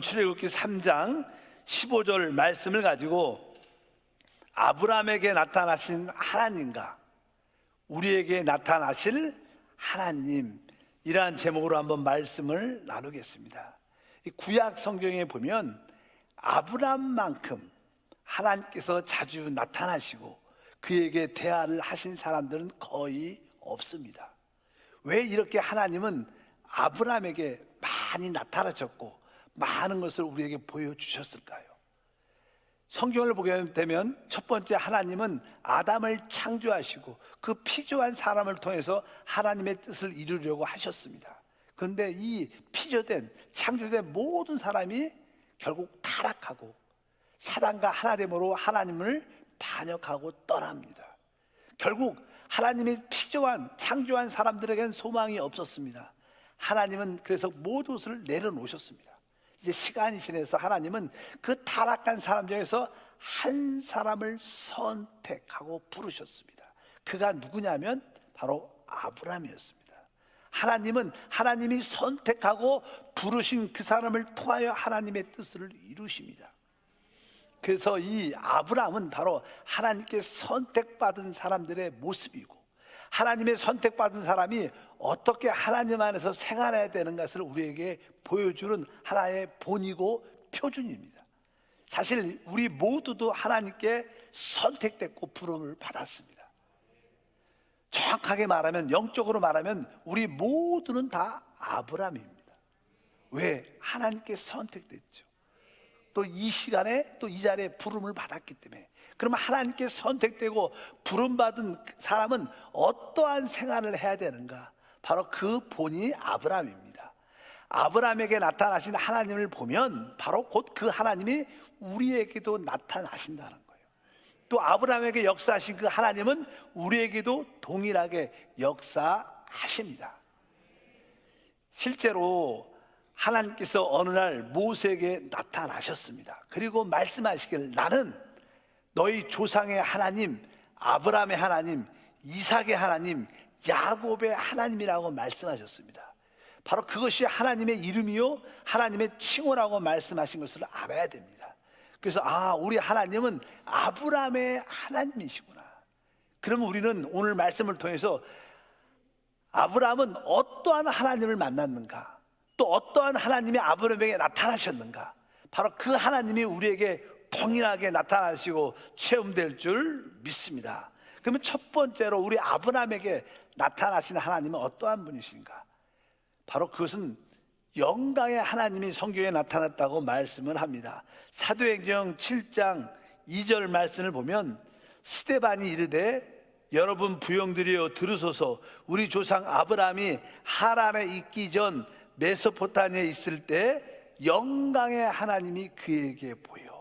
출애굽기 3장 15절 말씀을 가지고 아브라함에게 나타나신 하나님과 우리에게 나타나실 하나님이라는 제목으로 한번 말씀을 나누겠습니다. 이 구약 성경에 보면 아브라함만큼 하나님께서 자주 나타나시고 그에게 대화를 하신 사람들은 거의 없습니다. 왜 이렇게 하나님은 아브라함에게 많이 나타나셨고 많은 것을 우리에게 보여주셨을까요? 성경을 보게 되면 첫 번째, 하나님은 아담을 창조하시고 그 피조한 사람을 통해서 하나님의 뜻을 이루려고 하셨습니다. 그런데 이 피조된, 창조된 모든 사람이 결국 타락하고 사단과 하나됨으로 하나님을 반역하고 떠납니다. 결국 하나님이 피조한, 창조한 사람들에겐 소망이 없었습니다. 하나님은 그래서 모든 것을 내려놓으셨습니다. 이제 시간이 지나서 하나님은 그 타락한 사람 중에서 한 사람을 선택하고 부르셨습니다. 그가 누구냐면 바로 아브라함이었습니다. 하나님은 하나님이 선택하고 부르신 그 사람을 통하여 하나님의 뜻을 이루십니다. 그래서 이 아브라함은 바로 하나님께 선택받은 사람들의 모습이고, 하나님의 선택받은 사람이 어떻게 하나님 안에서 생활해야 되는 것을 우리에게 보여주는 하나의 본이고 표준입니다. 사실 우리 모두도 하나님께 선택됐고 부름을 받았습니다. 정확하게 말하면, 영적으로 말하면 우리 모두는 다 아브라함입니다. 왜? 하나님께 선택됐죠. 또 이 시간에, 또 이 자리에 부름을 받았기 때문에. 그러면 하나님께 선택되고 부름받은 사람은 어떠한 생활을 해야 되는가? 바로 그 본이 아브라함입니다. 아브라함에게 나타나신 하나님을 보면 바로 곧 그 하나님이 우리에게도 나타나신다는 거예요. 또 아브라함에게 역사하신 그 하나님은 우리에게도 동일하게 역사하십니다. 실제로 하나님께서 어느 날 모세에게 나타나셨습니다. 그리고 말씀하시길, 나는 너희 조상의 하나님, 아브라함의 하나님, 이삭의 하나님, 야곱의 하나님이라고 말씀하셨습니다. 바로 그것이 하나님의 이름이요 하나님의 칭호라고 말씀하신 것을 알아야 됩니다. 그래서 우리 하나님은 아브라함의 하나님이시구나. 그러면 우리는 오늘 말씀을 통해서 아브라함은 어떠한 하나님을 만났는가, 또 어떠한 하나님이 아브라함에게 나타나셨는가, 바로 그 하나님이 우리에게 동일하게 나타나시고 체험될 줄 믿습니다. 그러면 첫 번째로 우리 아브라함에게 나타나신 하나님은 어떠한 분이신가? 바로 그것은 영광의 하나님이 성경에 나타났다고 말씀을 합니다. 사도행전 7장 2절 말씀을 보면, 스데반이 이르되 여러분 부형들이여 들으소서, 우리 조상 아브라함이 하란에 있기 전 메소포타미아에 있을 때 영광의 하나님이 그에게 보여.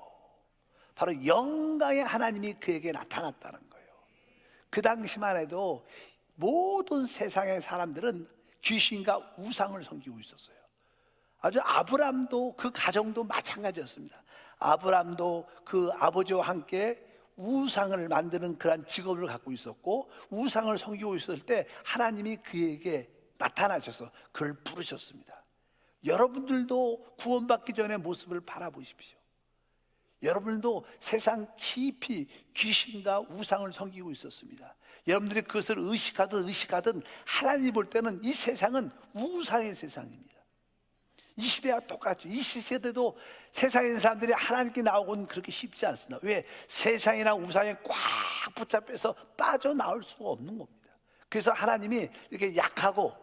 바로 영광의 하나님이 그에게 나타났다는 거예요. 그 당시만 해도 모든 세상의 사람들은 귀신과 우상을 섬기고 있었어요. 아주 아브람도, 그 가정도 마찬가지였습니다. 아브람도 그 아버지와 함께 우상을 만드는 그런 직업을 갖고 있었고, 우상을 섬기고 있었을 때 하나님이 그에게 나타나셔서 그를 부르셨습니다. 여러분들도 구원받기 전의 모습을 바라보십시오. 여러분도 세상 깊이 귀신과 우상을 섬기고 있었습니다. 여러분들이 그것을 의식하든 하나님이 볼 때는 이 세상은 우상의 세상입니다. 이 시대와 똑같죠. 이 시대도 세상에 있는 사람들이 하나님께 나오고는 그렇게 쉽지 않습니다. 왜? 세상이나 우상에 꽉 붙잡혀서 빠져나올 수가 없는 겁니다. 그래서 하나님이 이렇게 약하고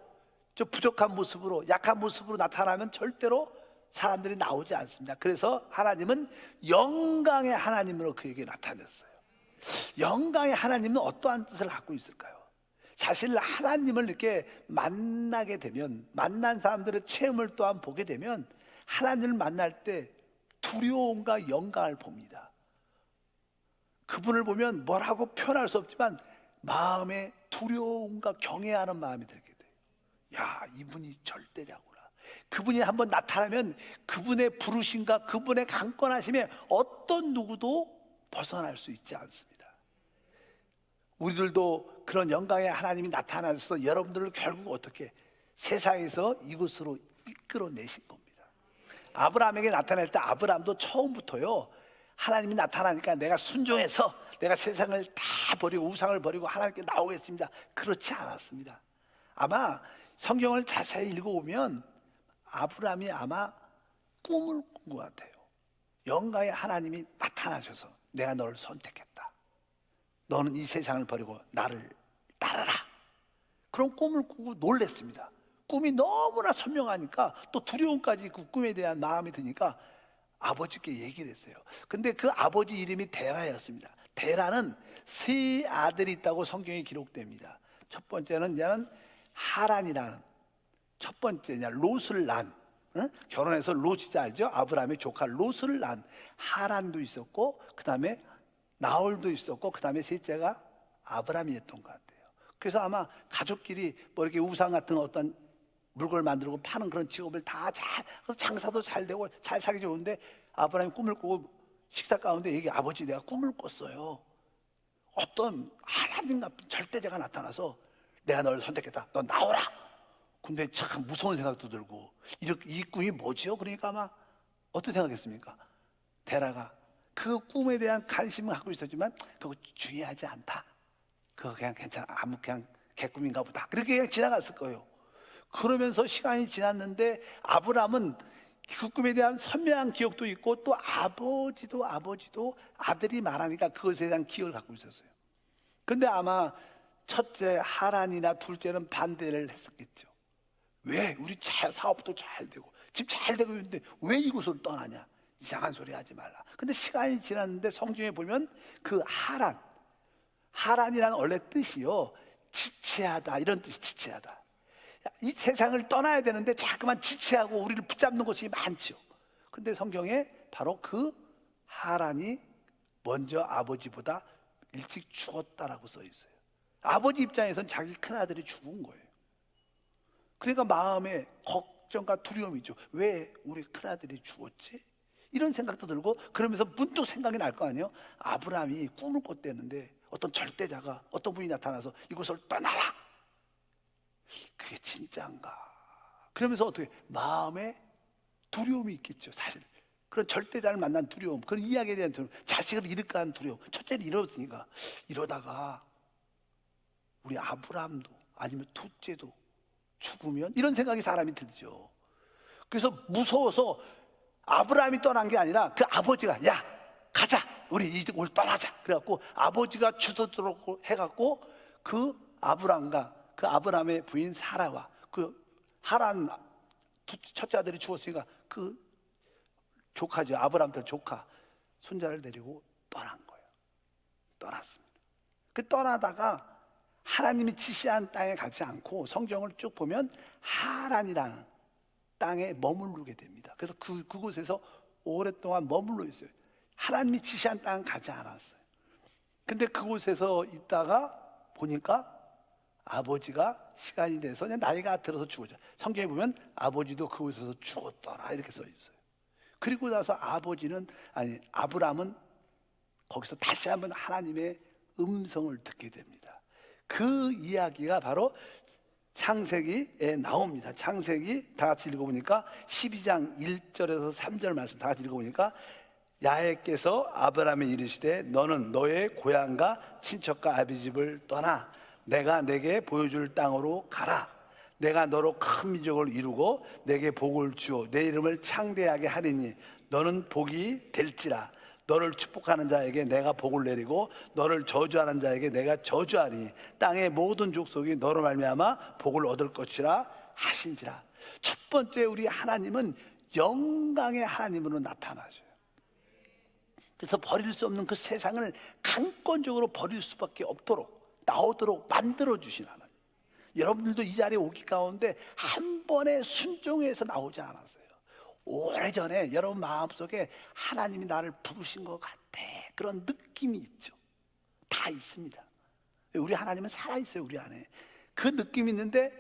좀 부족한 모습으로, 약한 모습으로 나타나면 절대로 사람들이 나오지 않습니다. 그래서 하나님은 영광의 하나님으로 그에게 나타났어요. 영광의 하나님은 어떠한 뜻을 갖고 있을까요? 사실 하나님을 이렇게 만나게 되면, 만난 사람들의 체험을 또한 보게 되면 하나님을 만날 때 두려움과 영광을 봅니다. 그분을 보면 뭐라고 표현할 수 없지만 마음에 두려움과 경외하는 마음이 들게 돼요. 야, 이분이 절대자구나. 그분이 한번 나타나면 그분의 부르심과 그분의 강권하심에 어떤 누구도 벗어날 수 있지 않습니다. 우리들도 그런 영광의 하나님이 나타나서 여러분들을 결국 어떻게 세상에서 이곳으로 이끌어내신 겁니다. 아브라함에게 나타날 때 아브라함도 처음부터요, 하나님이 나타나니까 내가 순종해서 내가 세상을 다 버리고 우상을 버리고 하나님께 나오겠습니다, 그렇지 않았습니다. 아마 성경을 자세히 읽어보면 아브라함이 아마 꿈을 꾼 것 같아요. 영광의 하나님이 나타나셔서 내가 너를 선택했다, 너는 이 세상을 버리고 나를 따르라, 그런 꿈을 꾸고 놀랬습니다. 꿈이 너무나 선명하니까 또 두려움까지 그 꿈에 대한 마음이 드니까 아버지께 얘기를 했어요. 근데 그 아버지 이름이 데라였습니다. 데라는 세 아들이 있다고 성경에 기록됩니다. 첫 번째는 하란이라는, 첫 번째 롯을 낳은, 결혼해서 롯이지 알죠? 아브라함의 조카 롯을 낳은 하란도 있었고, 그 다음에 나홀도 있었고, 그 다음에 셋째가 아브라함이었던 것 같아요. 그래서 아마 가족끼리 뭐 이렇게 우상 같은 어떤 물건을 만들고 파는 그런 직업을 다 잘, 장사도 잘 되고 잘 살기 좋은데, 아브라함이 꿈을 꾸고 식사 가운데 얘기, 아버지 내가 꿈을 꿨어요. 어떤 하나님 같은 절대자가 나타나서 내가 너를 선택했다, 너 나오라. 근데 참 무서운 생각도 들고, 이 꿈이 뭐지요? 그러니까 아마 어떻게 생각했습니까? 데라가 그 꿈에 대한 관심을 갖고 있었지만 그거 중요하지 않다, 그거 그냥 괜찮아, 아무 그냥 개꿈인가 보다, 그렇게 그냥 지나갔을 거예요. 그러면서 시간이 지났는데 아브라함은 그 꿈에 대한 선명한 기억도 있고, 또 아버지도 아들이 말하니까 그것에 대한 기억을 갖고 있었어요. 근데 아마 첫째 하란이나 둘째는 반대를 했었겠죠. 왜? 우리 사업도 잘 되고 집 잘 되고 있는데 왜 이곳을 떠나냐, 이상한 소리 하지 말라. 근데 시간이 지났는데 성경에 보면 그 하란이라는 원래 뜻이요, 지체하다, 이런 뜻이 지체하다. 이 세상을 떠나야 되는데 자꾸만 지체하고 우리를 붙잡는 것이 많죠. 근데 성경에 바로 그 하란이 먼저 아버지보다 일찍 죽었다라고 써 있어요. 아버지 입장에서는 자기 큰아들이 죽은 거예요. 그러니까 마음에 걱정과 두려움이 있죠. 왜 우리 큰아들이 죽었지? 이런 생각도 들고, 그러면서 문득 생각이 날 거 아니에요. 아브라함이 꿈을 꿨댔는데 어떤 절대자가, 어떤 분이 나타나서 이곳을 떠나라, 그게 진짜인가? 그러면서 어떻게 마음에 두려움이 있겠죠. 사실 그런 절대자를 만난 두려움, 그런 이야기에 대한 두려움, 자식을 잃을까 하는 두려움. 첫째는 잃었으니까 이러다가 우리 아브라함도 아니면 둘째도 죽으면, 이런 생각이 사람이 들죠. 그래서 무서워서 아브라함이 떠난 게 아니라 그 아버지가, 야 가자, 우리 이걸 떠나자, 그래갖고 아버지가 주도록 해갖고 그 아브라함과 그 아브라함의 부인 사라와 그 하란 첫째 아들이 죽었으니까 그 조카죠, 아브라함들 조카 손자를 데리고 떠난 거예요. 떠났습니다. 그 떠나다가 하나님이 지시한 땅에 가지 않고 성경을 쭉 보면 하란이라는 땅에 머무르게 됩니다. 그래서 그곳에서 오랫동안 머물러 있어요. 하나님이 지시한 땅은 가지 않았어요. 근데 그곳에서 있다가 보니까 아버지가 시간이 돼서 그냥 나이가 들어서 죽었죠. 성경에 보면 아버지도 그곳에서 죽었더라, 이렇게 써 있어요. 그리고 나서 아브라함은 거기서 다시 한번 하나님의 음성을 듣게 됩니다. 그 이야기가 바로 창세기에 나옵니다. 창세기 다 같이 읽어보니까 12장 1절에서 3절 말씀 다 같이 읽어보니까, 야훼께서 아브라함에 이르시되 너는 너의 고향과 친척과 아비 집을 떠나 내가 내게 보여줄 땅으로 가라. 내가 너로 큰 민족을 이루고 내게 복을 주어 내 이름을 창대하게 하리니 너는 복이 될지라. 너를 축복하는 자에게 내가 복을 내리고 너를 저주하는 자에게 내가 저주하리니 땅의 모든 족속이 너로 말미암아 복을 얻을 것이라 하신지라. 첫 번째, 우리 하나님은 영광의 하나님으로 나타나셔요. 그래서 버릴 수 없는 그 세상을 강권적으로 버릴 수밖에 없도록, 나오도록 만들어 주신 하나님. 여러분들도 이 자리에 오기 가운데 한 번에 순종해서 나오지 않았어요. 오래전에 여러분 마음속에 하나님이 나를 부르신 것 같아, 그런 느낌이 있죠. 다 있습니다. 우리 하나님은 살아있어요, 우리 안에. 그 느낌이 있는데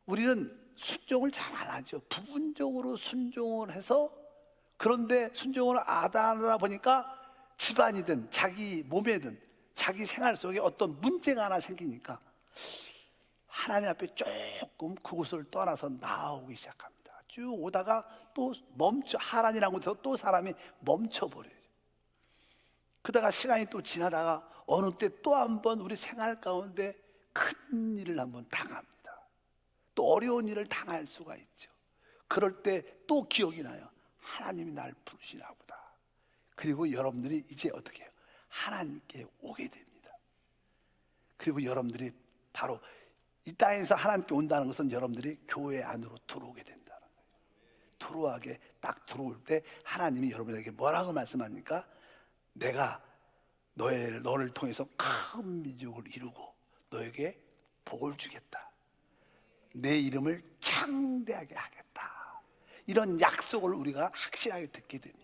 우리는 순종을 잘 안 하죠. 부분적으로 순종을 해서, 그런데 순종을 안 하다 보니까 집안이든 자기 몸에든 자기 생활 속에 어떤 문제가 하나 생기니까 하나님 앞에 조금 그곳을 떠나서 나오기 시작합니다. 쭉 오다가 또 하란이라는 곳에서 또 사람이 멈춰버려요. 그러다가 시간이 또 지나다가 어느 때 또 한번 우리 생활 가운데 큰 일을 한번 당합니다. 또 어려운 일을 당할 수가 있죠. 그럴 때 또 기억이 나요. 하나님이 날 부르시나 보다. 그리고 여러분들이 이제 어떻게 해요? 하나님께 오게 됩니다. 그리고 여러분들이 바로 이 땅에서 하나님께 온다는 것은 여러분들이 교회 안으로 들어오게 된다는 거예요. 들어오게 딱 들어올 때 하나님이 여러분에게 뭐라고 말씀합니까? 내가 너를 통해서 큰 민족을 이루고 너에게 복을 주겠다. 내 이름을 창대하게 하겠다. 이런 약속을 우리가 확실하게 듣게 됩니다.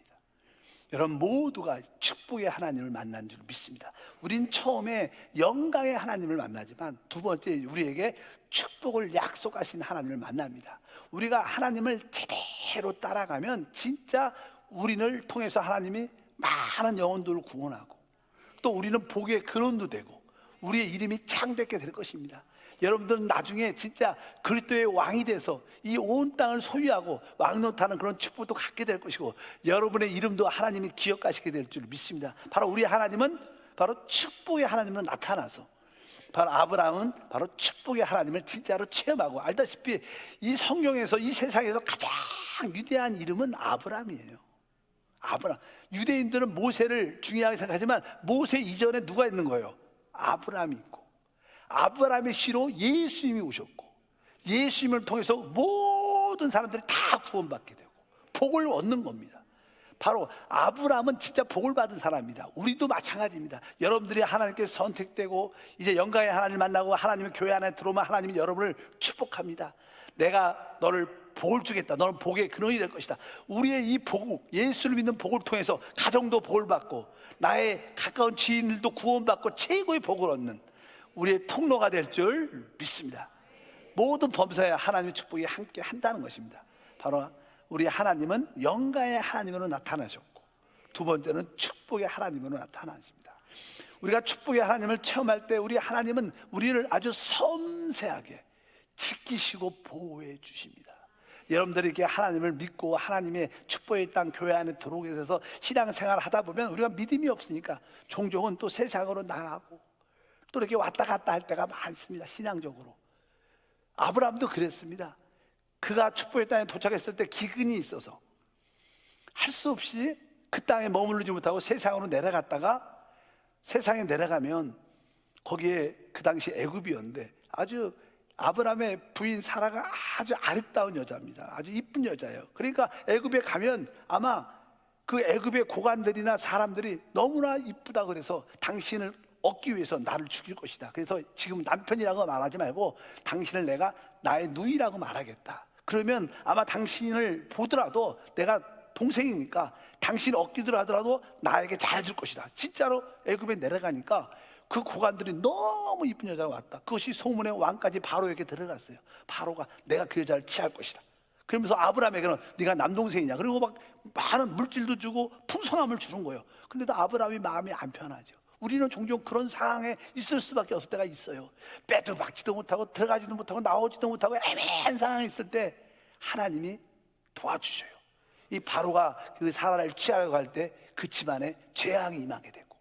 여러분 모두가 축복의 하나님을 만난 줄 믿습니다. 우린 처음에 영광의 하나님을 만나지만 두 번째 우리에게 축복을 약속하신 하나님을 만납니다. 우리가 하나님을 제대로 따라가면 진짜 우리를 통해서 하나님이 많은 영혼들을 구원하고 또 우리는 복의 근원도 되고 우리의 이름이 창대하게 될 것입니다. 여러분들은 나중에 진짜 그리스도의 왕이 돼서 이 온 땅을 소유하고 왕노릇하는 그런 축복도 갖게 될 것이고 여러분의 이름도 하나님이 기억하시게 될 줄 믿습니다. 바로 우리 하나님은 바로 축복의 하나님으로 나타나서 바로 아브라함은 바로 축복의 하나님을 진짜로 체험하고 알다시피 이 성경에서 이 세상에서 가장 위대한 이름은 아브라함이에요. 아브라함. 유대인들은 모세를 중요하게 생각하지만 모세 이전에 누가 있는 거예요? 아브라함이 있고 아브라함의 씨로 예수님이 오셨고 예수님을 통해서 모든 사람들이 다 구원받게 되고 복을 얻는 겁니다. 바로 아브라함은 진짜 복을 받은 사람입니다. 우리도 마찬가지입니다. 여러분들이 하나님께 선택되고 이제 영광의 하나님을 만나고 하나님의 교회 안에 들어오면 하나님이 여러분을 축복합니다. 내가 너를 복을 주겠다. 너는 복의 근원이 될 것이다. 우리의 이 복, 예수를 믿는 복을 통해서 가정도 복을 받고 나의 가까운 지인들도 구원받고 최고의 복을 얻는 우리의 통로가 될 줄 믿습니다. 모든 범사에 하나님의 축복이 함께 한다는 것입니다. 바로 우리 하나님은 영광의 하나님으로 나타나셨고 두 번째는 축복의 하나님으로 나타나십니다. 우리가 축복의 하나님을 체험할 때 우리 하나님은 우리를 아주 섬세하게 지키시고 보호해 주십니다. 여러분들이 이렇게 하나님을 믿고 하나님의 축복의 땅 교회 안에 들어오게 돼서 신앙생활을 하다 보면 우리가 믿음이 없으니까 종종은 또 세상으로 나가고 또 이렇게 왔다 갔다 할 때가 많습니다. 신앙적으로 아브라함도 그랬습니다. 그가 축복의 땅에 도착했을 때 기근이 있어서 할 수 없이 그 땅에 머무르지 못하고 세상으로 내려갔다가 세상에 내려가면 거기에 그 당시 애굽이었는데 아주 아브라함의 부인 사라가 아주 아름다운 여자입니다. 아주 이쁜 여자예요. 그러니까 애굽에 가면 아마 그 애굽의 고관들이나 사람들이 너무나 이쁘다 그래서 당신을 얻기 위해서 나를 죽일 것이다. 그래서 지금 남편이라고 말하지 말고 당신을 내가 나의 누이라고 말하겠다. 그러면 아마 당신을 보더라도 내가 동생이니까 당신 얻기들 하더라도 나에게 잘해줄 것이다. 진짜로 애굽에 내려가니까 그 고관들이 너무 이쁜 여자가 왔다. 그것이 소문의 왕까지 바로에게 들어갔어요. 바로가 내가 그 여자를 취할 것이다. 그러면서 아브라함에게는 네가 남동생이냐. 그리고 막 많은 물질도 주고 풍성함을 주는 거예요. 근데도 아브라함이 마음이 안 편하죠. 우리는 종종 그런 상황에 있을 수밖에 없을 때가 있어요. 빼도 박지도 못하고 들어가지도 못하고 나오지도 못하고 애매한 상황에 있을 때 하나님이 도와주셔요. 이 바로가 그 사라를 취하려고 할 때 그 집안에 재앙이 임하게 되고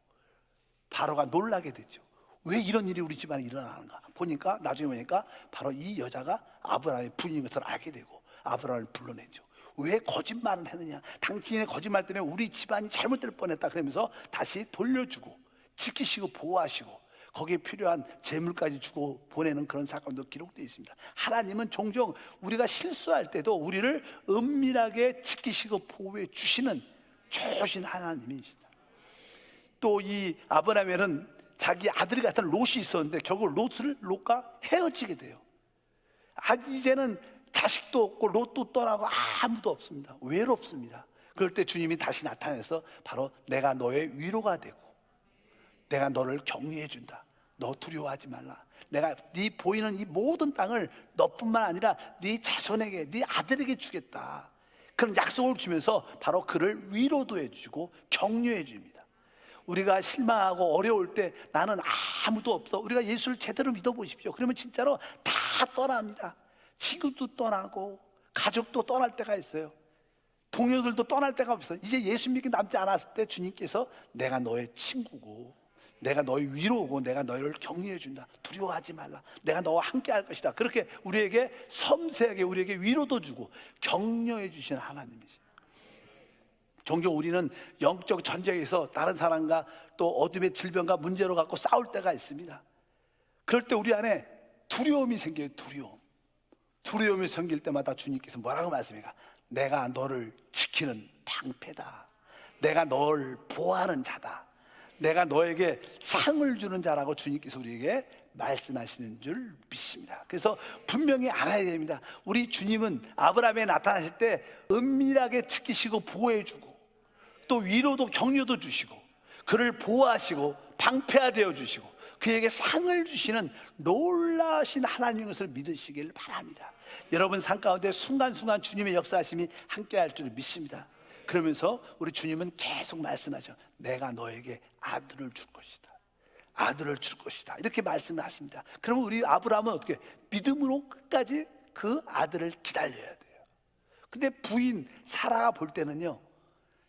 바로가 놀라게 되죠. 왜 이런 일이 우리 집안에 일어나는가 보니까 나중에 보니까 바로 이 여자가 아브라함의 부인인 것을 알게 되고 아브라함을 불러내죠. 왜 거짓말을 했느냐. 당신의 거짓말 때문에 우리 집안이 잘못될 뻔했다. 그러면서 다시 돌려주고 지키시고 보호하시고 거기에 필요한 재물까지 주고 보내는 그런 사건도 기록되어 있습니다. 하나님은 종종 우리가 실수할 때도 우리를 은밀하게 지키시고 보호해 주시는 좋으신 하나님이시다. 또 이 아브라함에는 자기 아들 같은 롯이 있었는데 결국 롯과 헤어지게 돼요. 이제는 자식도 없고 롯도 떠나고 아무도 없습니다. 외롭습니다. 그럴 때 주님이 다시 나타나서 바로 내가 너의 위로가 되고 내가 너를 격려해 준다. 너 두려워하지 말라. 내가 네 보이는 이 모든 땅을 너뿐만 아니라 네 자손에게, 네 아들에게 주겠다. 그런 약속을 주면서 바로 그를 위로도 해주고 격려해 줍니다. 우리가 실망하고 어려울 때 나는 아무도 없어. 우리가 예수를 제대로 믿어보십시오. 그러면 진짜로 다 떠납니다. 친구도 떠나고 가족도 떠날 때가 있어요. 동료들도 떠날 때가 없어요. 이제 예수 믿기 남지 않았을 때 주님께서 내가 너의 친구고, 내가 너의 위로고, 내가 너를 격려해 준다. 두려워하지 말라. 내가 너와 함께 할 것이다. 그렇게 우리에게 섬세하게 우리에게 위로도 주고 격려해 주시는 하나님이시죠. 종종 우리는 영적 전쟁에서 다른 사람과 또 어둠의 질병과 문제로 갖고 싸울 때가 있습니다. 그럴 때 우리 안에 두려움이 생겨요. 두려움이 생길 때마다 주님께서 뭐라고 말씀합니까? 내가 너를 지키는 방패다. 내가 너를 보호하는 자다. 내가 너에게 상을 주는 자라고 주님께서 우리에게 말씀하시는 줄 믿습니다. 그래서 분명히 알아야 됩니다. 우리 주님은 아브라함에 나타나실 때 은밀하게 지키시고 보호해주고 또 위로도 격려도 주시고 그를 보호하시고 방패하되어 주시고 그에게 상을 주시는 놀라신 하나님인 것을 믿으시길 바랍니다. 여러분 삶 가운데 순간순간 주님의 역사하심이 함께할 줄 믿습니다. 그러면서 우리 주님은 계속 말씀하죠. 내가 너에게 아들을 줄 것이다. 아들을 줄 것이다. 이렇게 말씀을 하십니다. 그러면 우리 아브라함은 어떻게 믿음으로 끝까지 그 아들을 기다려야 돼요. 근데 부인 사라가 볼 때는요,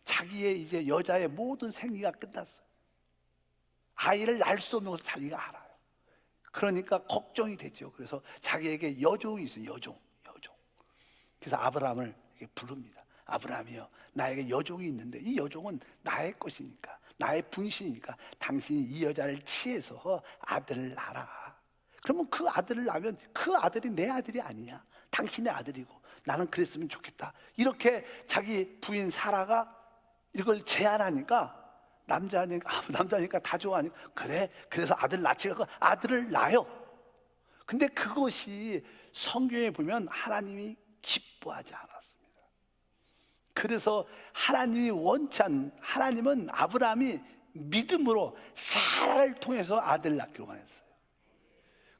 자기의 이제 여자의 모든 생리가 끝났어요. 아이를 낳을 수 없는 것을 자기가 알아요. 그러니까 걱정이 되죠. 그래서 자기에게 여종이 있어요. 여종. 그래서 아브라함을 이렇게 부릅니다. 아브라함이요, 나에게 여종이 있는데 이 여종은 나의 것이니까, 나의 분신이니까 당신이 이 여자를 취해서 아들을 낳아라. 그러면 그 아들을 낳으면 그 아들이 내 아들이 아니냐, 당신의 아들이고 나는 그랬으면 좋겠다. 이렇게 자기 부인 사라가 이걸 제안하니까 남자니까 다 좋아하니까 그래, 그래서 아들 낳지가 아들을 낳아요. 근데 그것이 성경에 보면 하나님이 기뻐하지 않았습니다. 그래서 하나님이 하나님은 아브라함이 믿음으로 사라를 통해서 아들을 낳기로만 했어요.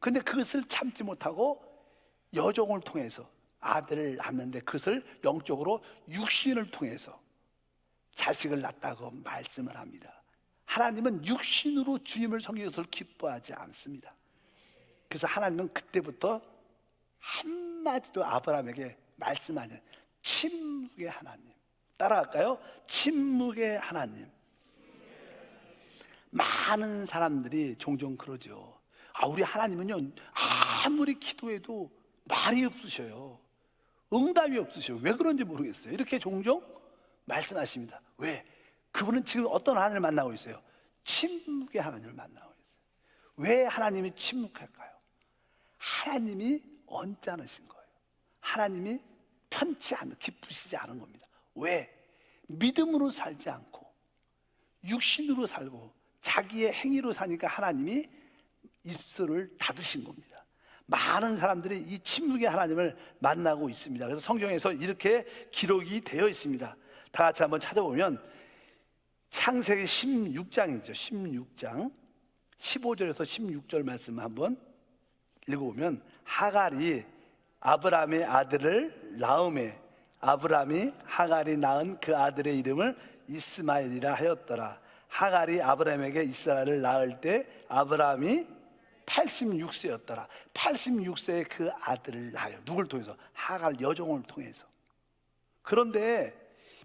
근데 그것을 참지 못하고 여종을 통해서 아들을 낳는데 그것을 영적으로 육신을 통해서 자식을 낳았다고 말씀을 합니다. 하나님은 육신으로 주님을 섬기는 것을 기뻐하지 않습니다. 그래서 하나님은 그때부터 한마디도 아브라함에게 말씀하지 않아요. 침묵의 하나님. 따라갈까요? 침묵의 하나님. 많은 사람들이 종종 그러죠. 우리 하나님은요, 아무리 기도해도 말이 없으셔요. 응답이 없으셔요. 왜 그런지 모르겠어요. 이렇게 종종 말씀하십니다. 왜? 그분은 지금 어떤 하나님을 만나고 있어요? 침묵의 하나님을 만나고 있어요. 왜 하나님이 침묵할까요? 하나님이 언짢으신 거예요. 하나님이 기쁘시지 않은 겁니다. 왜? 믿음으로 살지 않고 육신으로 살고 자기의 행위로 사니까 하나님이 입술을 닫으신 겁니다. 많은 사람들이 이 침묵의 하나님을 만나고 있습니다. 그래서 성경에서 이렇게 기록이 되어 있습니다. 다 같이 한번 찾아보면 창세기 16장이죠. 16장 15절에서 16절 말씀 한번 읽어보면 하갈이 아브라함의 아들을 낳음에 아브라함이 하갈이 낳은 그 아들의 이름을 이스마엘이라 하였더라. 하갈이 아브라함에게 이스라엘을 낳을 때 아브라함이 86세였더라. 86세에 그 아들을 낳아요. 누굴 통해서? 하갈 여종을 통해서. 그런데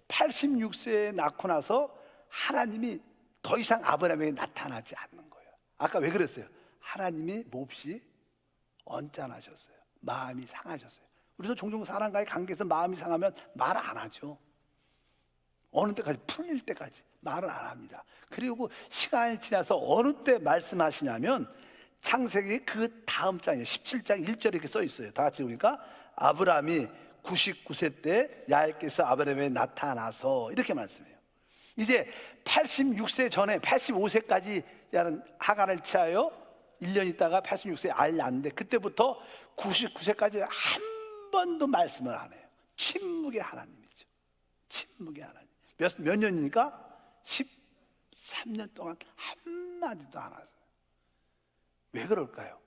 86세에 낳고 나서 하나님이 더 이상 아브라함에게 나타나지 않는 거예요. 아까 왜 그랬어요? 하나님이 몹시 언짢아졌어요. 마음이 상하셨어요. 우리도 종종 사람과의 관계에서 마음이 상하면 말 안 하죠. 어느 때까지? 풀릴 때까지 말을 안 합니다. 그리고 시간이 지나서 어느 때 말씀하시냐면 창세기 그 다음 장이에요. 17장 1절에 이렇게 써 있어요. 다 같이 보니까 아브라함이 99세 때 야훼께서 아브라함에 나타나서 이렇게 말씀해요. 이제 86세 전에 85세까지 하갈을 취하여 1년 있다가 86세에 아이를 낳는데 그때부터 99세까지 한 번도 말씀을 안 해요. 침묵의 하나님이죠. 침묵의 하나님. 몇 년이니까? 13년 동안 한마디도 안 하세요. 왜 그럴까요?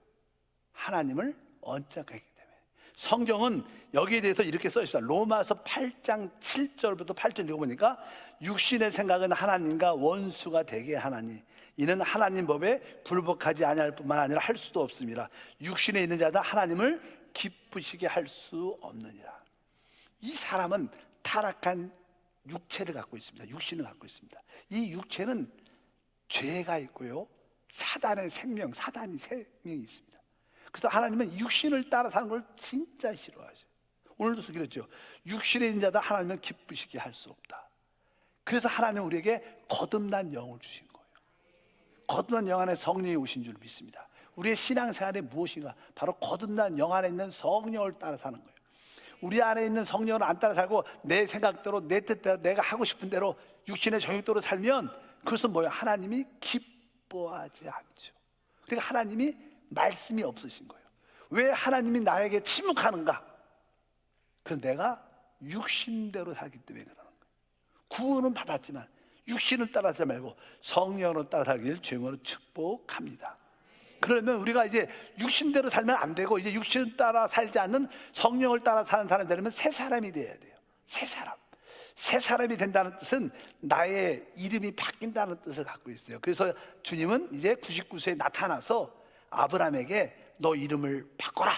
하나님을 언짢아했기 때문에. 성경은 여기에 대해서 이렇게 써 있습니다. 로마서 8장 7절부터 8절 읽어보니까 육신의 생각은 하나님과 원수가 되게 하나니 이는 하나님 법에 굴복하지 아니할 뿐만 아니라 할 수도 없습니다. 육신에 있는 자다 하나님을 기쁘시게 할 수 없느니라. 이 사람은 타락한 육체를 갖고 있습니다. 육신을 갖고 있습니다. 이 육체는 죄가 있고요, 사단의 생명, 사단이 생명이 있습니다. 그래서 하나님은 육신을 따라 사는 걸 진짜 싫어하셔요. 오늘도 그랬죠. 육신에 있는 자다 하나님은 기쁘시게 할 수 없다. 그래서 하나님은 우리에게 거듭난 영을 주신 거예요. 거듭난 영 안에 성령이 오신 줄 믿습니다. 우리의 신앙생활이 무엇인가? 바로 거듭난 영 안에 있는 성령을 따라 사는 거예요. 우리 안에 있는 성령을 안 따라 살고 내 생각대로, 내 뜻대로, 내가 하고 싶은 대로 육신의 정욕대로 살면 그것은 뭐예요? 하나님이 기뻐하지 않죠. 그러니까 하나님이 말씀이 없으신 거예요. 왜 하나님이 나에게 침묵하는가? 그래서 내가 육신대로 살기 때문에 그러는 거예요. 구원은 받았지만 육신을 따라하지 말고 성령으로 따라 살기를 주님으로 축복합니다. 그러면 우리가 이제 육신대로 살면 안 되고, 이제 육신을 따라 살지 않는 성령을 따라 사는 사람이 되려면 새 사람이 돼야 돼요. 새 사람. 새 사람이 된다는 뜻은 나의 이름이 바뀐다는 뜻을 갖고 있어요. 그래서 주님은 이제 99세에 나타나서 아브라함에게 너 이름을 바꿔라,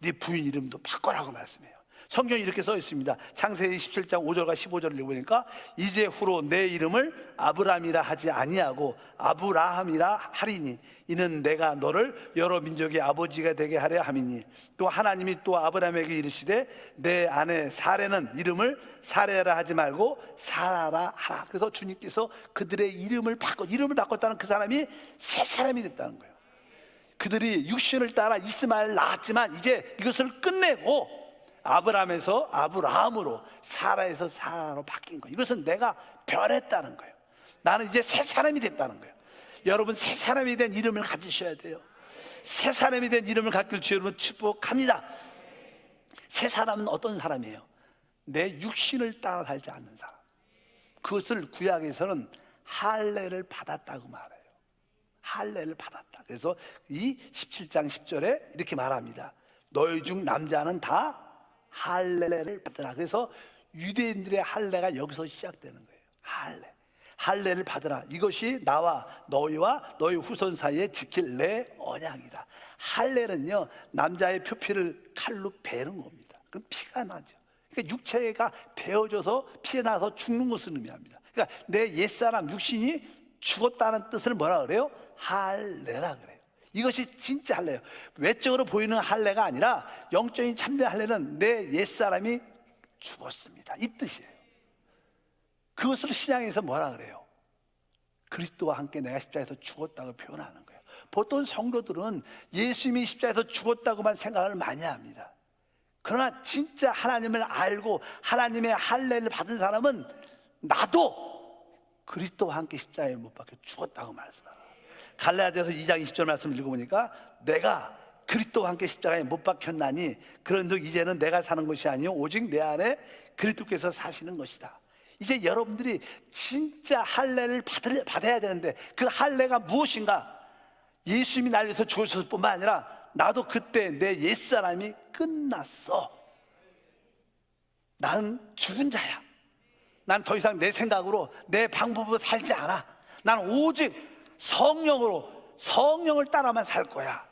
네 부인 이름도 바꿔라고 말씀해요. 성경이 이렇게 써 있습니다. 창세기 17장 5절과 15절을 읽어보니까 이제 후로 내 이름을 아브람이라 하지 아니하고 아브라함이라 하리니 이는 내가 너를 여러 민족의 아버지가 되게 하려 함이니, 또 하나님이 또 아브라함에게 이르시되 내 아내 사레는 이름을 사레라 하지 말고 사라라 하라. 그래서 주님께서 그들의 이름을 바꿨다는 그 사람이 새 사람이 됐다는 거예요. 그들이 육신을 따라 이스마엘 낳았지만 이제 이것을 끝내고 아브라함에서 아브라함으로, 사라에서 사라로 바뀐 거예요. 이것은 내가 변했다는 거예요. 나는 이제 새 사람이 됐다는 거예요. 여러분, 새 사람이 된 이름을 가지셔야 돼요. 새 사람이 된 이름을 갖길 주 여러분 축복합니다. 새 사람은 어떤 사람이에요? 내 육신을 따라 살지 않는 사람. 그것을 구약에서는 할례를 받았다고 말해요. 할례를 받았다. 그래서 이 17장 10절에 이렇게 말합니다. 너희 중 남자는 다 할례를 받으라. 그래서 유대인들의 할례가 여기서 시작되는 거예요. 할례를 받으라. 이것이 나와 너희와 너희 후손 사이에 지킬 내 언약이다. 할례는요, 남자의 표피를 칼로 베는 겁니다. 그럼 피가 나죠. 그러니까 육체가 베어져서 피가 나서 죽는 것을 의미합니다. 그러니까 내 옛사람 육신이 죽었다는 뜻을 뭐라 그래요? 할례라 그래요. 이것이 진짜 할례예요. 외적으로 보이는 할례가 아니라 영적인 참된 할례는 내 옛사람이 죽었습니다, 이 뜻이에요. 그것을 신약에서 뭐라 그래요? 그리스도와 함께 내가 십자가에서 죽었다고 표현하는 거예요. 보통 성도들은 예수님이 십자가에서 죽었다고만 생각을 많이 합니다. 그러나 진짜 하나님을 알고 하나님의 할례를 받은 사람은 나도 그리스도와 함께 십자가에 못 박혀 죽었다고 말씀합니다. 갈라디아서 2장 20절 말씀을 읽어보니까 내가 그리스도와 함께 십자가에 못 박혔나니 그런즉 이제는 내가 사는 것이 아니요 오직 내 안에 그리스도께서 사시는 것이다. 이제 여러분들이 진짜 할례를 받아야 되는데 그 할례가 무엇인가? 예수님이 날려서 죽으셨을 뿐만 아니라 나도 그때 내 옛사람이 끝났어. 나는 죽은 자야. 난 더 이상 내 생각으로 내 방법으로 살지 않아. 나는 오직 성령을 따라만 살 거야.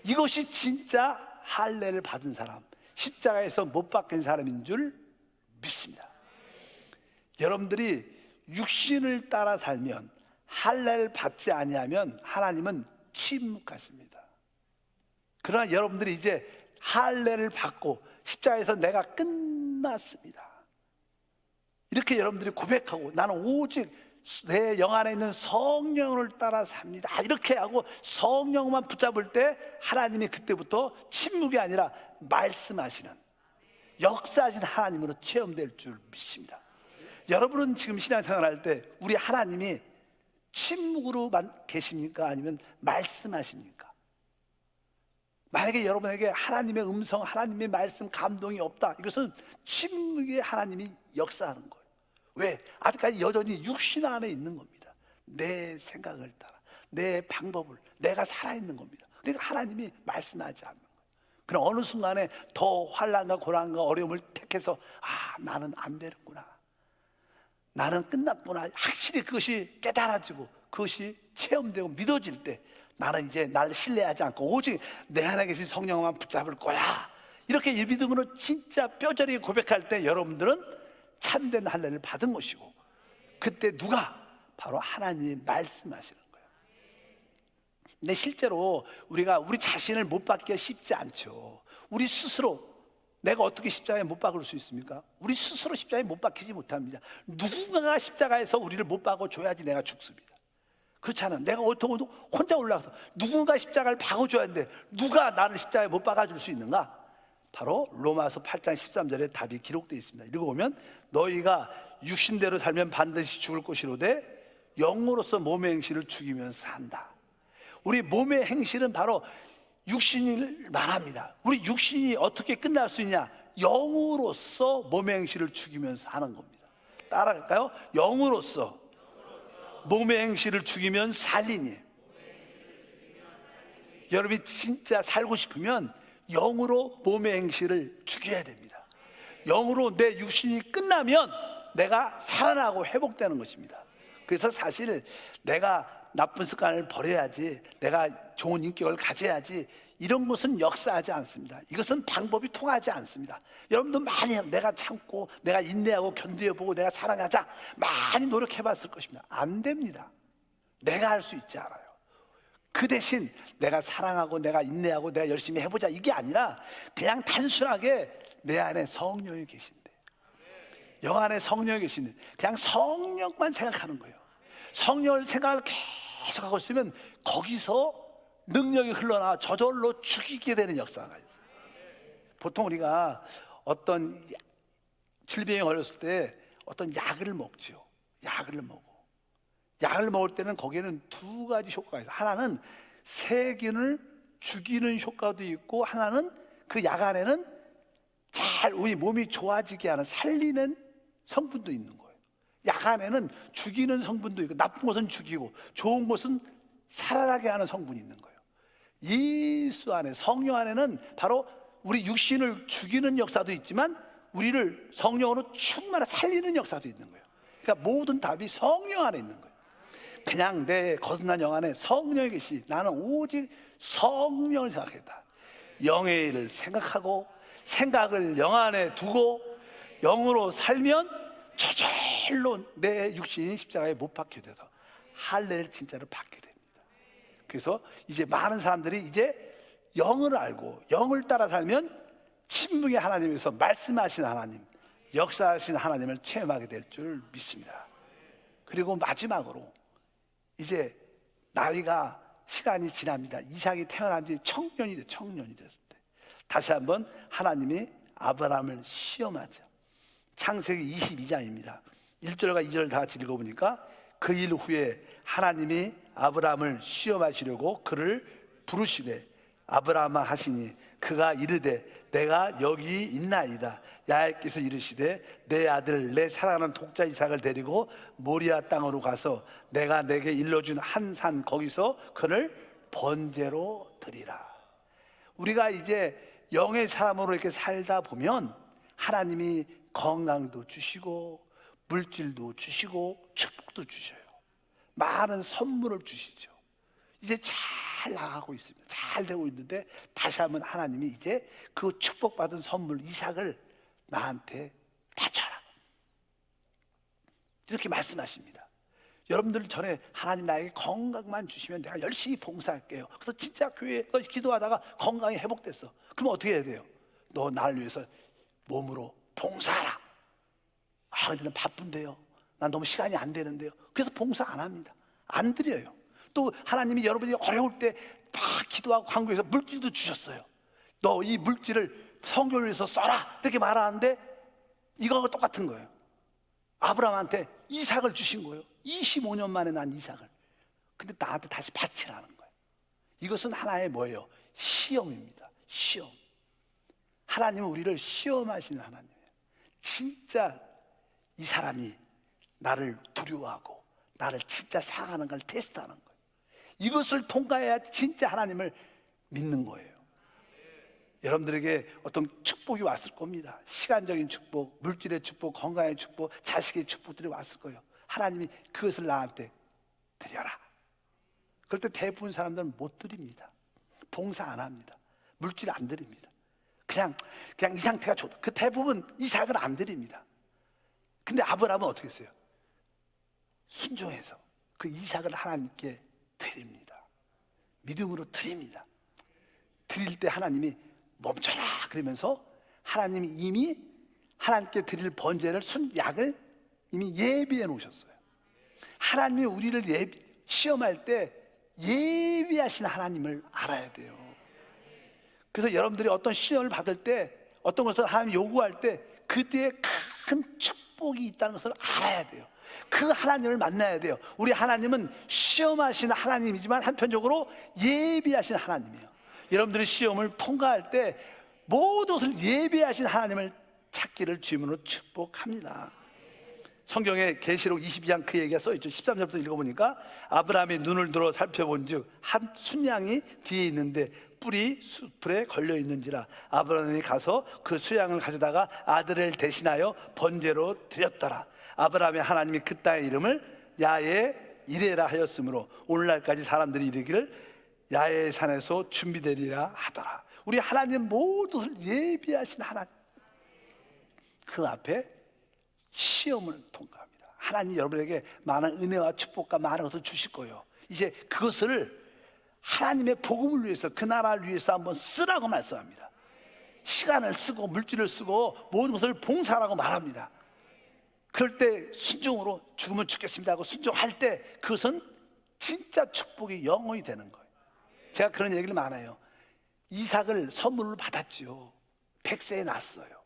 이것이 진짜 할례를 받은 사람, 십자가에서 못 박힌 사람인 줄 믿습니다. 여러분들이 육신을 따라 살면, 할례를 받지 아니하면 하나님은 침묵하십니다. 그러나 여러분들이 이제 할례를 받고 십자가에서 내가 끝났습니다, 이렇게 여러분들이 고백하고 나는 오직 내 영 안에 있는 성령을 따라 삽니다, 이렇게 하고 성령만 붙잡을 때 하나님이 그때부터 침묵이 아니라 말씀하시는, 역사하신 하나님으로 체험될 줄 믿습니다. 여러분은 지금 신앙생활 할 때 우리 하나님이 침묵으로만 계십니까? 아니면 말씀하십니까? 만약에 여러분에게 하나님의 음성, 하나님의 말씀, 감동이 없다, 이것은 침묵의 하나님이 역사하는 거예요. 왜? 아직까지 여전히 육신 안에 있는 겁니다. 내 생각을 따라, 내 방법을, 내가 살아있는 겁니다. 그러니까 하나님이 말씀하지 않는 거예요. 그럼 어느 순간에 더 환난과 고난과 어려움을 택해서 나는 안 되는구나, 나는 끝났구나, 확실히 그것이 깨달아지고 그것이 체험되고 믿어질 때 나는 이제 나를 신뢰하지 않고 오직 내 안에 계신 성령만 붙잡을 거야, 이렇게 믿음으로 진짜 뼈저리게 고백할 때 여러분들은 참된 할례를 받은 것이고, 그때 누가? 바로 하나님이 말씀하시는 거예요. 근데 실제로 우리가 우리 자신을 못 박기가 쉽지 않죠. 우리 스스로 내가 어떻게 십자가에 못 박을 수 있습니까? 우리 스스로 십자가에 못 박히지 못합니다. 누군가가 십자가에서 우리를 못 박아줘야지 내가 죽습니다. 그렇지 않아요. 내가 어떻게 혼자 올라가서 누군가 십자가를 박아줘야 하는데 누가 나를 십자가에 못 박아줄 수 있는가? 바로 로마서 8장 13절에 답이 기록되어 있습니다. 읽어보면 너희가 육신대로 살면 반드시 죽을 것이로되 영으로서 몸의 행실을 죽이면서 산다. 우리 몸의 행실은 바로 육신을 말합니다. 우리 육신이 어떻게 끝날 수 있냐? 영으로서 몸의 행실을 죽이면서 하는 겁니다. 따라갈까요? 영으로서 몸의 행실을 죽이면 살리니. 여러분이 진짜 살고 싶으면 영으로 몸의 행실을 죽여야 됩니다. 영으로 내 육신이 끝나면 내가 살아나고 회복되는 것입니다. 그래서 사실 내가 나쁜 습관을 버려야지, 내가 좋은 인격을 가져야지, 이런 것은 역사하지 않습니다. 이것은 방법이 통하지 않습니다. 여러분도 많이 내가 참고 내가 인내하고 견뎌보고 내가 사랑하자 많이 노력해봤을 것입니다. 안 됩니다. 내가 할 수 있지 않아요. 그 대신 내가 사랑하고 내가 인내하고 내가 열심히 해보자, 이게 아니라 그냥 단순하게 내 안에 성령이 계신데, 영 안에 성령이 계신데 그냥 성령만 생각하는 거예요. 성령을 생각을 계속하고 있으면 거기서 능력이 흘러나 저절로 죽이게 되는 역사가 있어요. 보통 우리가 어떤 질병에 걸렸을 때 어떤 약을 먹죠. 약을 먹을 때는 거기에는 두 가지 효과가 있어요. 하나는 세균을 죽이는 효과도 있고, 하나는 그 약 안에는 잘 우리 몸이 좋아지게 하는 살리는 성분도 있는 거예요. 약 안에는 죽이는 성분도 있고, 나쁜 것은 죽이고 좋은 것은 살아나게 하는 성분이 있는 거예요. 예수 안에, 성령 안에는 바로 우리 육신을 죽이는 역사도 있지만 우리를 성령으로 충만히 살리는 역사도 있는 거예요. 그러니까 모든 답이 성령 안에 있는 거예요. 그냥 내 거듭난 영 안에 성령이 계시, 나는 오직 성령을 생각했다. 영의 일을 생각하고 생각을 영 안에 두고 영으로 살면 저절로 내 육신이 십자가에 못 박혀 돼서 할례를 진짜로 받게 됩니다. 그래서 이제 많은 사람들이 이제 영을 알고 영을 따라 살면 친묵의 하나님에서 말씀하신 하나님, 역사하신 하나님을 체험하게 될 줄 믿습니다. 그리고 마지막으로 이제 나이가 시간이 지납니다. 이삭이 태어난 지 청년이 됐을 때 다시 한번 하나님이 아브라함을 시험하죠. 창세기 22장입니다. 1절과 2절 다 같이 읽어보니까 그 일 후에 하나님이 아브라함을 시험하시려고 그를 부르시되 아브라함아 하시니 그가 이르되 내가 여기 있나이다. 야훼께서 이르시되 내 아들 내 사랑하는 독자 이삭을 데리고 모리아 땅으로 가서 내가 내게 일러준 한 산 거기서 그를 번제로 드리라. 우리가 이제 영의 사람으로 이렇게 살다 보면 하나님이 건강도 주시고 물질도 주시고 축복도 주셔요. 많은 선물을 주시죠. 이제 잘 나가고 있습니다. 잘 되고 있는데 다시 한번 하나님이 이제 그 축복받은 선물 이삭을 나한테 바쳐라, 이렇게 말씀하십니다. 여러분들 전에 하나님 나에게 건강만 주시면 내가 열심히 봉사할게요. 그래서 진짜 교회에서 기도하다가 건강이 회복됐어. 그럼 어떻게 해야 돼요? 너 나를 위해서 몸으로 봉사하라. 아 근데 난 바쁜데요, 난 너무 시간이 안 되는데요. 그래서 봉사 안 합니다. 안 드려요. 또 하나님이 여러분이 어려울 때 막 기도하고 간구해서 물질도 주셨어요. 너 이 물질을 성교를 위해서 써라, 이렇게 말하는데 이거하고 똑같은 거예요. 아브라함한테 이삭을 주신 거예요. 25년 만에 난 이삭을. 근데 나한테 다시 바치라는 거예요. 이것은 하나의 뭐예요? 시험입니다. 시험. 하나님은 우리를 시험하시는 하나님이에요. 진짜 이 사람이 나를 두려워하고 나를 진짜 사랑하는 걸 테스트하는 거예요. 이것을 통과해야 진짜 하나님을 믿는 거예요. 여러분들에게 어떤 축복이 왔을 겁니다. 시간적인 축복, 물질의 축복, 건강의 축복, 자식의 축복들이 왔을 거예요. 하나님이 그것을 나한테 드려라. 그럴 때 대부분 사람들은 못 드립니다. 봉사 안 합니다. 물질 안 드립니다. 그냥 이 상태가 좋다. 그 대부분 이삭을 안 드립니다. 근데 아브라함은 어떻게 했어요? 순종해서 그 이삭을 하나님께 드립니다. 믿음으로 드립니다. 드릴 때 하나님이 멈춰라 그러면서 하나님이 이미 하나님께 드릴 번제를 약을 이미 예비해 놓으셨어요. 하나님이 우리를 시험할 때 예비하신 하나님을 알아야 돼요. 그래서 여러분들이 어떤 시험을 받을 때, 어떤 것을 하나님 요구할 때 그때에 큰 축복이 있다는 것을 알아야 돼요. 그 하나님을 만나야 돼요. 우리 하나님은 시험하시는 하나님이지만 한편적으로 예비하신 하나님이에요. 여러분들이 시험을 통과할 때 모든 것을 예비하신 하나님을 찾기를 주님으로 축복합니다. 성경에 계시록 22장 그 얘기가 써있죠. 13절부터 읽어보니까 아브라함이 눈을 들어 살펴본 즉 한 순양이 뒤에 있는데 뿔이 숯불에 걸려있는지라 아브라함이 가서 그 수양을 가져다가 아들을 대신하여 번제로 드렸더라. 아브라함의 하나님이 그 땅의 이름을 야외 이레라 하였으므로 오늘날까지 사람들이 이르기를 야외 산에서 준비되리라 하더라. 우리 하나님 모든 것을 예비하신 하나님, 그 앞에 시험을 통과합니다. 하나님 여러분에게 많은 은혜와 축복과 많은 것을 주실 거예요. 이제 그것을 하나님의 복음을 위해서, 그 나라를 위해서 한번 쓰라고 말씀합니다. 시간을 쓰고 물질을 쓰고 모든 것을 봉사라고 말합니다. 그럴 때 순종으로 죽으면 죽겠습니다 하고 순종할 때 그것은 진짜 축복이 영원히 되는 거예요. 제가 그런 얘기를 많아요. 이삭을 선물로 받았지요. 100세에 낳았어요.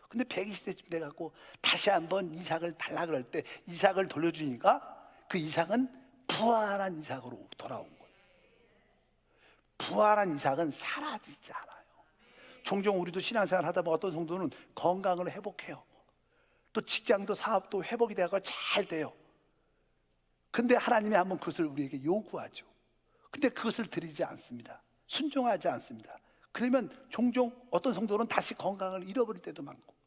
근데 120세쯤 돼갖고 다시 한번 이삭을 달라 그럴 때 이삭을 돌려주니까 그 이삭은 부활한 이삭으로 돌아온 거예요. 부활한 이삭은 사라지지 않아요. 종종 우리도 신앙생활 하다 보면 어떤 성도는 건강을 회복해요. 또 직장도 사업도 회복이 되고 잘 돼요. 근데 하나님이 한번 그것을 우리에게 요구하죠. 근데 그것을 드리지 않습니다. 순종하지 않습니다. 그러면 종종 어떤 성도는 다시 건강을 잃어버릴 때도 많고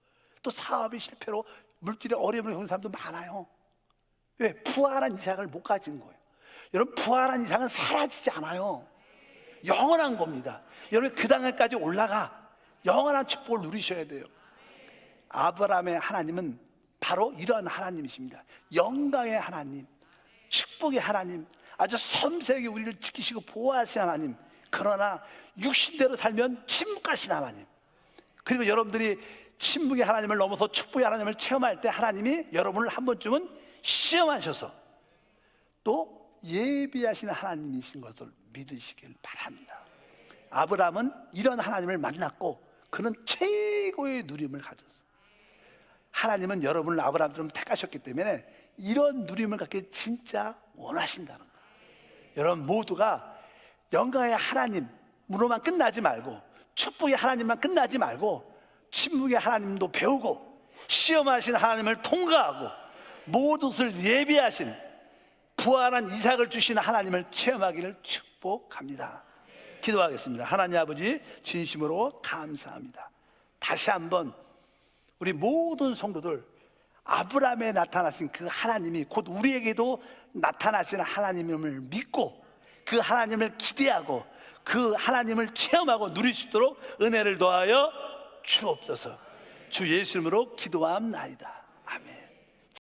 또 사업의 실패로 물질의 어려움을 겪는 사람도 많아요. 왜? 부활한 이삭을 못 가진 거예요. 여러분, 부활한 이삭은 사라지지 않아요. 영원한 겁니다. 여러분, 그 단계까지 올라가 영원한 축복을 누리셔야 돼요. 아브라함의 하나님은 바로 이러한 하나님이십니다. 영광의 하나님, 축복의 하나님, 아주 섬세하게 우리를 지키시고 보호하시는 하나님. 그러나 육신대로 살면 침묵하신 하나님. 그리고 여러분들이 침묵의 하나님을 넘어서 축복의 하나님을 체험할 때 하나님이 여러분을 한 번쯤은 시험하셔서 또 예비하시는 하나님이신 것을 믿으시길 바랍니다. 아브라함은 이런 하나님을 만났고 그는 최고의 누림을 가졌어요. 하나님은 여러분을 아브라함처럼 택하셨기 때문에 이런 누림을 갖기 진짜 원하신다는 거예요. 여러분 모두가 영광의 하나님으로만 끝나지 말고 축복의 하나님만 끝나지 말고 침묵의 하나님도 배우고 시험하신 하나님을 통과하고 모든 것을 예비하신 부활한 이삭을 주시는 하나님을 체험하기를 축복합니다. 기도하겠습니다. 하나님 아버지, 진심으로 감사합니다. 다시 한번 우리 모든 성도들 아브라함에 나타나신 그 하나님이 곧 우리에게도 나타나시는 하나님을 믿고 그 하나님을 기대하고 그 하나님을 체험하고 누릴 수 있도록 은혜를 더하여 주옵소서. 주 예수 이름으로 기도하옵나이다.